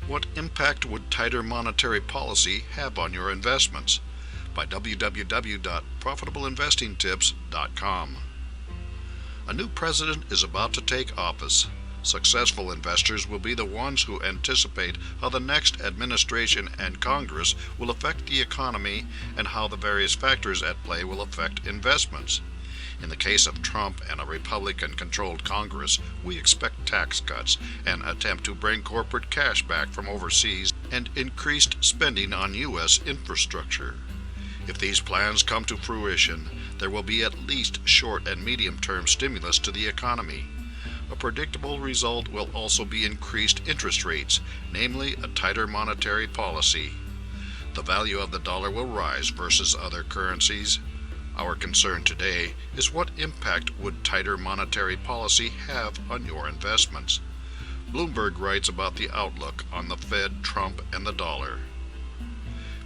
What impact would tighter monetary policy have on your investments? By www.profitableinvestingtips.com. A new president is about to take office. Successful investors will be the ones who anticipate how the next administration and Congress will affect the economy and how the various factors at play will affect investments. In the case of Trump and a Republican-controlled Congress, we expect tax cuts, an attempt to bring corporate cash back from overseas, and increased spending on U.S. infrastructure. If these plans come to fruition, there will be at least short and medium-term stimulus to the economy. A predictable result will also be increased interest rates, namely a tighter monetary policy. The value of the dollar will rise versus other currencies. Our concern today is what impact would tighter monetary policy have on your investments. Bloomberg writes about the outlook on the Fed, Trump, and the dollar.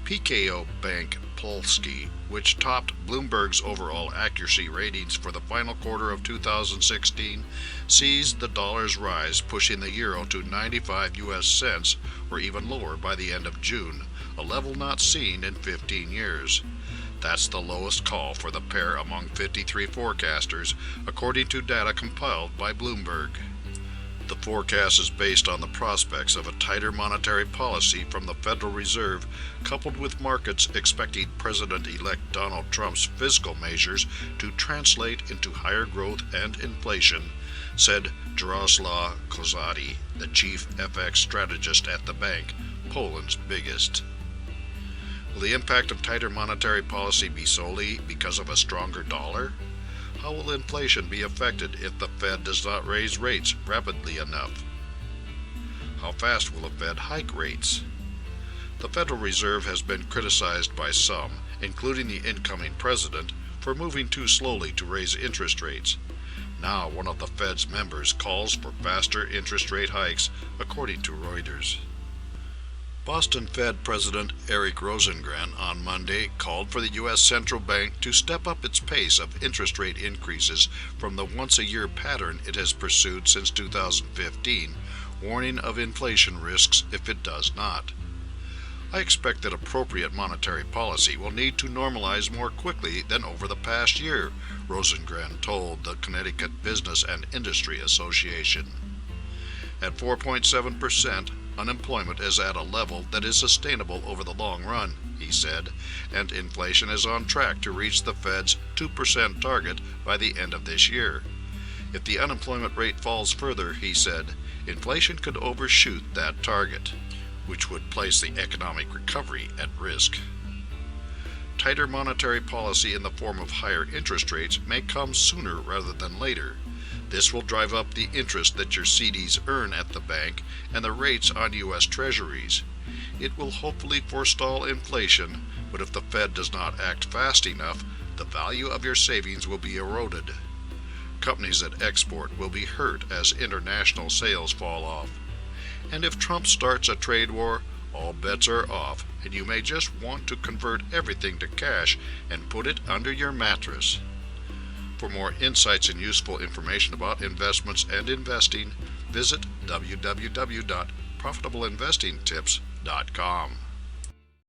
PKO Bank Polski, which topped Bloomberg's overall accuracy ratings for the final quarter of 2016, sees the dollar's rise, pushing the euro to 95 US cents or even lower by the end of June, a level not seen in 15 years. That's the lowest call for the pair among 53 forecasters, according to data compiled by Bloomberg. The forecast is based on the prospects of a tighter monetary policy from the Federal Reserve, coupled with markets expecting President-elect Donald Trump's fiscal measures to translate into higher growth and inflation, said Jaroslaw Kozady, the chief FX strategist at the bank, Poland's biggest. Will the impact of tighter monetary policy be solely because of a stronger dollar? How will inflation be affected if the Fed does not raise rates rapidly enough? How fast will the Fed hike rates? The Federal Reserve has been criticized by some, including the incoming president, for moving too slowly to raise interest rates. Now one of the Fed's members calls for faster interest rate hikes, according to Reuters. Boston Fed President Eric Rosengren on Monday called for the U.S. Central Bank to step up its pace of interest rate increases from the once-a-year pattern it has pursued since 2015, warning of inflation risks if it does not. I expect that appropriate monetary policy will need to normalize more quickly than over the past year, Rosengren told the Connecticut Business and Industry Association. At 4.7%, unemployment is at a level that is sustainable over the long run, he said, and inflation is on track to reach the Fed's 2% target by the end of this year. If the unemployment rate falls further, he said, inflation could overshoot that target, which would place the economic recovery at risk. Tighter monetary policy in the form of higher interest rates may come sooner rather than later. This will drive up the interest that your CDs earn at the bank and the rates on U.S. Treasuries. It will hopefully forestall inflation, but if the Fed does not act fast enough, the value of your savings will be eroded. Companies that export will be hurt as international sales fall off. And if Trump starts a trade war, all bets are off, and you may just want to convert everything to cash and put it under your mattress. For more insights and useful information about investments and investing, visit www.profitableinvestingtips.com.